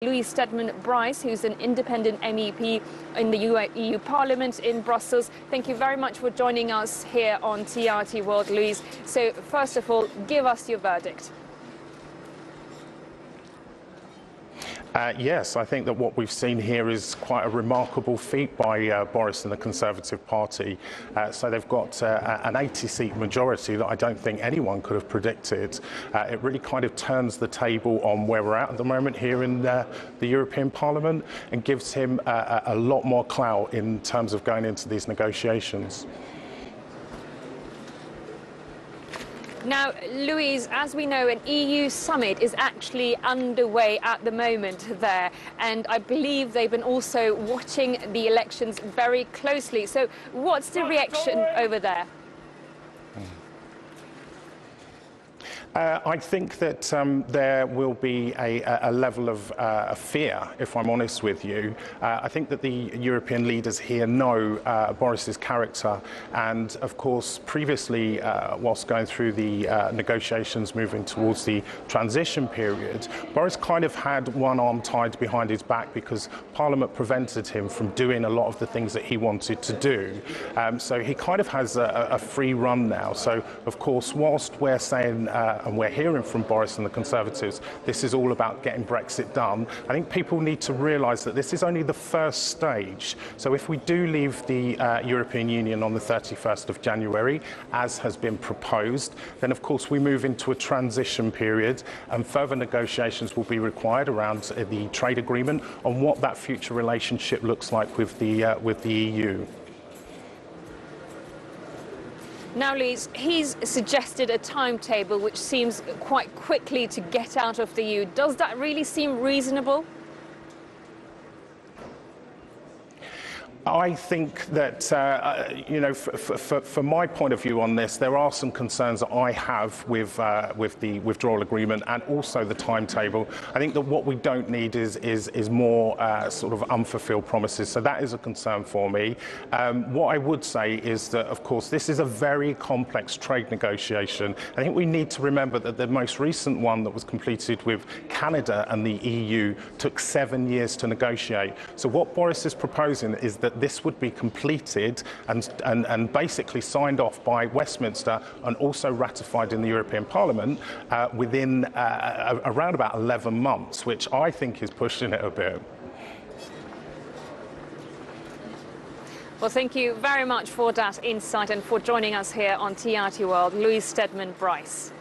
Stedman-Bryce, who's an independent MEP in the EU Parliament in Brussels. Thank you very much for joining us here on TRT World, Louise. So, first of all, give us your verdict. Yes, I think that what we've seen here is quite a remarkable feat by Boris and the Conservative Party. So they've got an 80-seat majority that I don't think anyone could have predicted. It really kind of turns the table on where we're at the moment here in the European Parliament and gives him a lot more clout in terms of going into these negotiations. Now, Louise, as we know, an EU summit is actually underway at the moment there, and I believe they've been also watching the elections very closely. So what's the reaction over there? I think that there will be a level of fear, if I'm honest with you. I think that the European leaders here know Boris's character, and of course previously, whilst going through the negotiations moving towards the transition period, Boris kind of had one arm tied behind his back because Parliament prevented him from doing a lot of the things that he wanted to do. So he kind of has a free run now. So of course, whilst we're saying and we're hearing from Boris and the Conservatives, this is all about getting Brexit done, I think people need to realise that this is only the first stage. So if we do leave the European Union on the 31st of January, as has been proposed, then of course we move into a transition period and further negotiations will be required around the trade agreement on what that future relationship looks like with the EU. Now, Louise, he's suggested a timetable which seems quite quickly to get out of the EU. Does that really seem reasonable? I think that, you know, from my point of view on this, there are some concerns that I have with the withdrawal agreement and also the timetable. I think that what we don't need is more sort of unfulfilled promises. So that is a concern for me. What I would say is that, of course, this is a very complex trade negotiation. I think we need to remember that the most recent one that was completed with Canada and the EU took 7 years to negotiate. So what Boris is proposing is that this would be completed and basically signed off by Westminster and also ratified in the European Parliament within around about 11 months, which I think is pushing it a bit. Well, thank you very much for that insight and for joining us here on TRT World, Louise Stedman-Bryce.